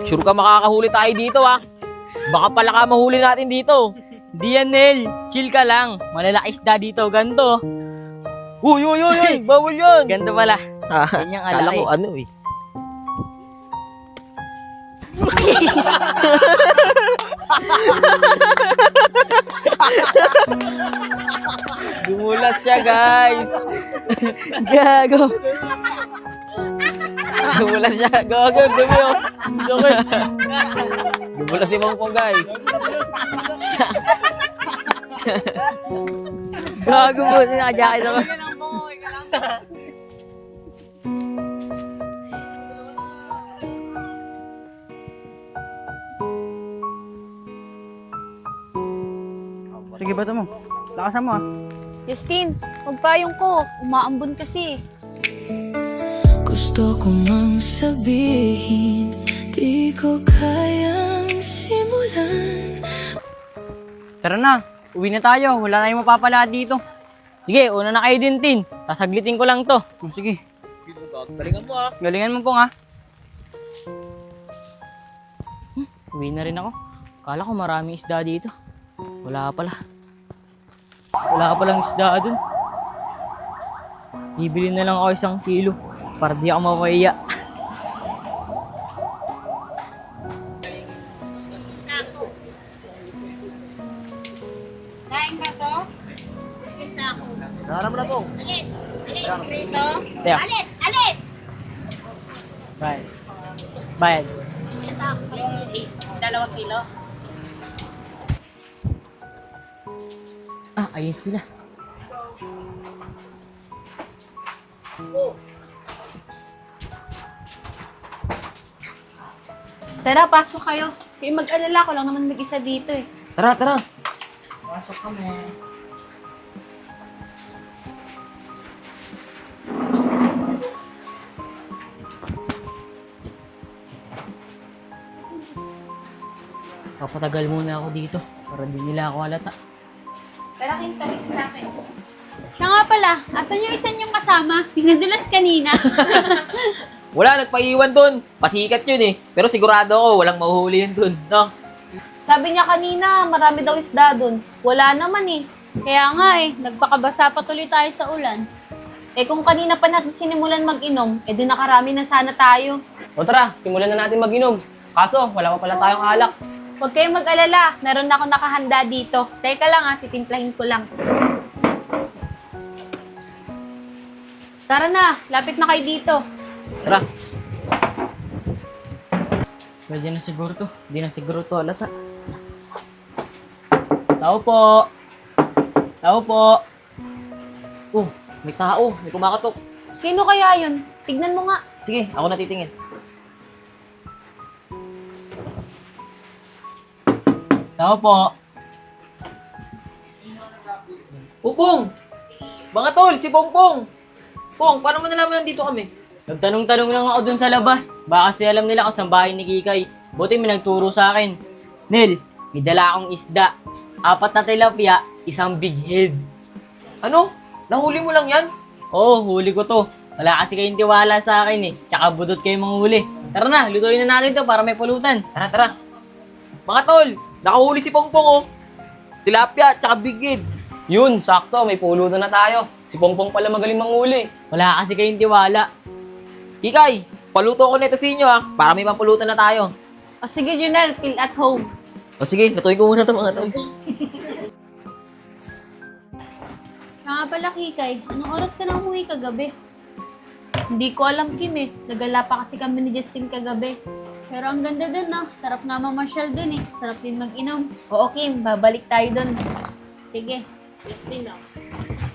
Sure ka makakahuli tayo dito ah. Baka pala ka mahuli natin dito. Di yan, Nel. Chill ka lang. Malalaki isda dito. Ganto. Uy, uy, uy, uy, bawal yan. Ganto pala. Yan yung Kala alaki. ko ano eh. Dumulas siya, guys. Gago. Dumulas siya. Gago, dumi oh. Sakit. Dumulas si Pongpong, guys. Gago mo. Nakajakit ako. Sige, bato mo. Lakasan mo ah. Justin, magpayong ko. Umaambon kasi. Gusto ko mang sabihin, di ko kayang simulan. Tara na. Uwi na tayo. Wala tayong mapapala dito. Sige, una na kayo din, Tin. Sasaglitin ko lang to. Sige. Galingan mo ah. Galingan mo po nga. Uwi na rin ako. Kala ko maraming isda dito. Wala pala. Wala palang isda dun. Bibili na lang ako 1 kilo para di ako mapahiya. Kain ka to? Kita ako. Naharap na po. Alis! Alis! Rito! Teo. Alis! Alis! Bayad. Bayad. Ito ako yung 2 kilo. Ah, ayun sila. Tara, pasok kayo. Kayo mag-alala ko lang naman mag-isa dito eh. Tara, tara. Pasok kami. Papatagal muna ako dito para di nila ako halata. Tara, kayong tabi sa akin. Siya nga pala, asan yung isa niyong kasama? Pinadulas kanina. Wala, nagpaiwan dun. Pasikat yun eh. Pero sigurado ako, walang mahuhuli yun dun. No? Sabi niya kanina, marami daw isda doon. Wala naman eh. Kaya nga nagpakabasa pa tuloy tayo sa ulan. Eh kung kanina pa natin sinimulan mag-inom, eh di nakarami na sana tayo. O tara, simulan na natin mag-inom. Kaso, wala pa pala tayong alak. Huwag kayong mag-alala, meron na ako nakahanda dito. Teka lang titimplahin ko lang. Tara na, lapit na kayo dito. Tara. Pwede na siguro to. Hindi na siguro to halata. Tao po. Tao po. Oh, may tao. May kumakatok. Sino kaya yun? Tignan mo nga. Sige, ako na titingin. Tao po. Pongpong! Mga tol, si Pongpong! Pong, paano mo nalaman nandito kami? Nagtanong-tanong lang ako dun sa labas. Baka kasi alam nila kung saan bahay ni Kikay. Buti may nagturo sa akin. Nel, may dala akong isda. 4 na tilapia, 1 big head. Ano? Nahuli mo lang yan? Oo, huli ko to. Wala kasi kayong tiwala sa akin eh. Tsaka budot kayo manghuli. Tara na, lutuin na natin to para may pulutan. Tara, tara. Mga tol, nakahuli si Pongpong oh. Tilapia, tsaka bigid. Yun, sakto, may pulutan na tayo. Si Pongpong pala magaling manghuli. Wala kasi kayong tiwala. Kikay, paluto ko nito sa inyo ah, para may pampulutan na tayo. O sige, Junel, feel at home. O sige, lutuin ko muna ito mga tol. Siya nga pala, Kikay. Anong oras ka na umuwi kagabi? Hindi ko alam, Kim eh. Nagala pa kasi kami ni Justin kagabi. Pero ang ganda dun, no? Sarap nga mamasyal dun eh. Sarap din mag-inom. Oo, Kim. Babalik tayo doon. Sige. Justin, oh.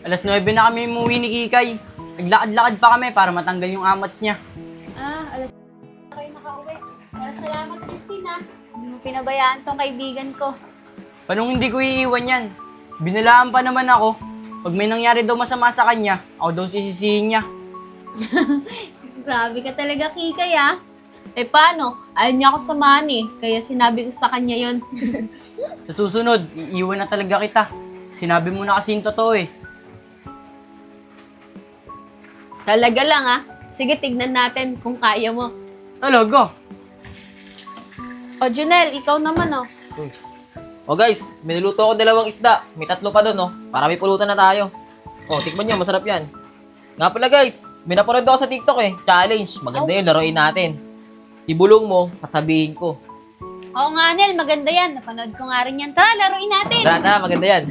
Alas 9 na kami umuwi ni Kikay. Naglakad-lakad pa kami para matanggal yung amats niya. Alas na kayo nakauwi. Pero salamat, Christina. Hindi mo pinabayaan tong kaibigan ko. Paano hindi ko iiwan yan? Binalaan pa naman ako. Pag may nangyari daw masama sa kanya, ako daw sisisihin niya. Grabe ka talaga, Kikay, ah. Eh paano? Ayaw niya ako samahan eh. Kaya sinabi ko sa kanya yon. Sa susunod, iiwan na talaga kita. Sinabi mo na kasi yung totoo eh. Talaga lang ah. Sige, tignan natin kung kaya mo. Talaga? O, Junel, ikaw naman, oh. O guys, may niluto ako 2 isda. May 3 pa doon, no? Para may pulutan na tayo. O, tikman nyo, masarap yan. Nga pala guys, may napanood ako sa TikTok eh. Challenge. Maganda yun, laruin natin. Ibulong mo, sasabihin ko. Oo nga, Nel, maganda yan. Napanood ko nga rin yan. Tara, laruin natin. Tara, maganda yan.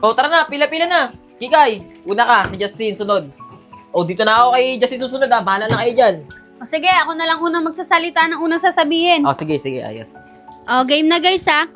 O, tara na, pila-pila na. Kikay, una ka, si Justin, sunod. O, dito na ako kay Justin susunod ha. Bahala na kayo dyan. O sige, ako na lang unang magsasalita ng unang sasabihin. O, sige, ayos. O, game na guys ha.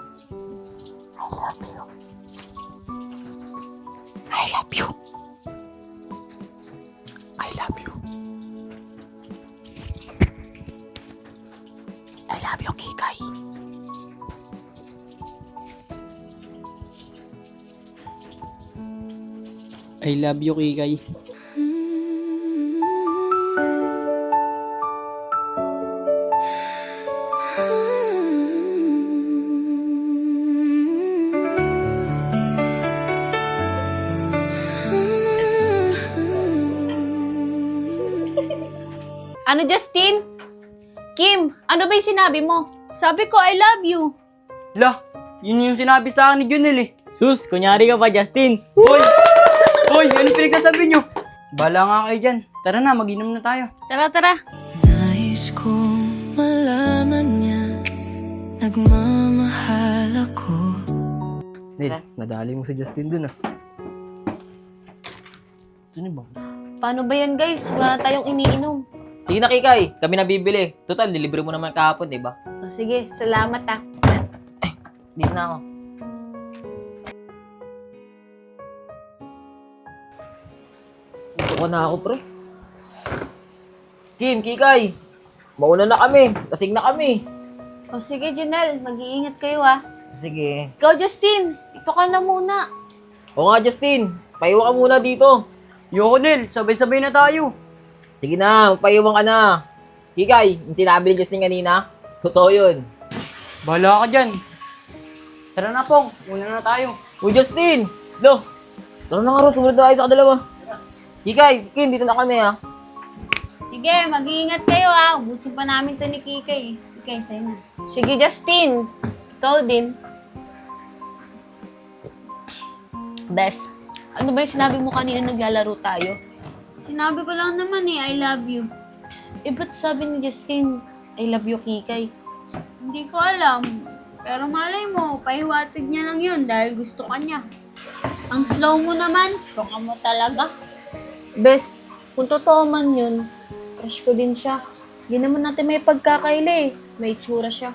I love you, Kikay. Ano, Justin? Kim, ano ba yung sinabi mo? Sabi ko, I love you. Lah, yun yung sinabi sa akin ni Junel eh. Sus, kunyari ka pa, Justin. Hoy! Hoy, ano pinagsasabi nyo? Bala nga kayo dyan. Tara na, mag-inom na tayo. Tara, tara. Nais kong malaman niya nagmamahal ako. Nel, nadali mo si Justin dun ah. Ano ba? Paano ba yan, guys? Wala na tayong iniinom. Sige na, Kikay. Kami na bibili. Total, nilibre mo naman kahapon, di ba? O, sige, salamat, ah. Dito na ako. Gusto ko na ako, pre. Kim, Kikay. Mauna na kami. Kasing na kami. O, sige, Junel. Mag-iingat kayo, ah. Sige. Ikaw, Justin. Ito ka na muna. O nga, Justin. Paiwan ka muna dito. Yoko, Nel, sabay-sabay na tayo. Sige na, magpaiwan ka na. Kikay, yung sinabi ni Justin kanina, totoo yun. Bala ka dyan. Tara na, Pong. Una na tayo. Uy, Justin! Lo! Tara na nga ro, sumunod na tayo sa kadalawa. Kikay, Kim, dito na kami ha. Sige, mag-iingat kayo ha. Ubusin pa namin to ni Kikay. Kikay, sa'yo na. Sige, Justin. Ikaw din. Bes, ano ba yung sinabi mo kanina naglalaro tayo? Sinabi ko lang naman eh, I love you. Eh, ba't sabi ni Justin, I love you, Kikay? Hindi ko alam. Pero malay mo, pahiwatig niya lang yun dahil gusto ka niya. Ang slow mo naman, shoka mo talaga. Bes, kung totoo man yun, crush ko din siya. Hindi naman natin may pagkakaila eh. May itsura siya.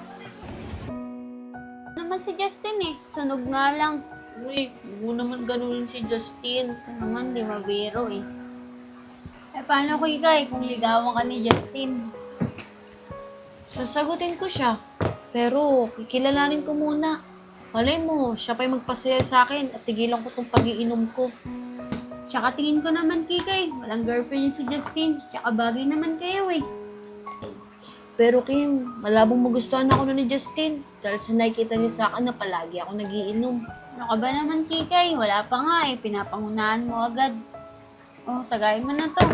Naman si Justin eh, sunog nga lang. Uy, hindi mo naman ganunin si Justin. Naman, di mabiro eh. Eh, paano ko Kikay kung ligawan ka ni Justin? Sasagutin ko siya. Pero, kikilalanin ko muna. Malay mo, siya pa'y magpasaya sa akin at tigilan ko tong pag-iinom ko. Tsaka tingin ko naman Kikay, walang girlfriend yun si Justin. Tsaka bagay naman kayo eh. Pero Kim, malabong magustuhan ako na ni Justin. Dahil sa nakikita niya sa akin na palagi ako nagiinom. Ano ka ba naman Kikay? Wala pa nga eh, pinapangunahan mo agad. Oh, tagayin mo na to.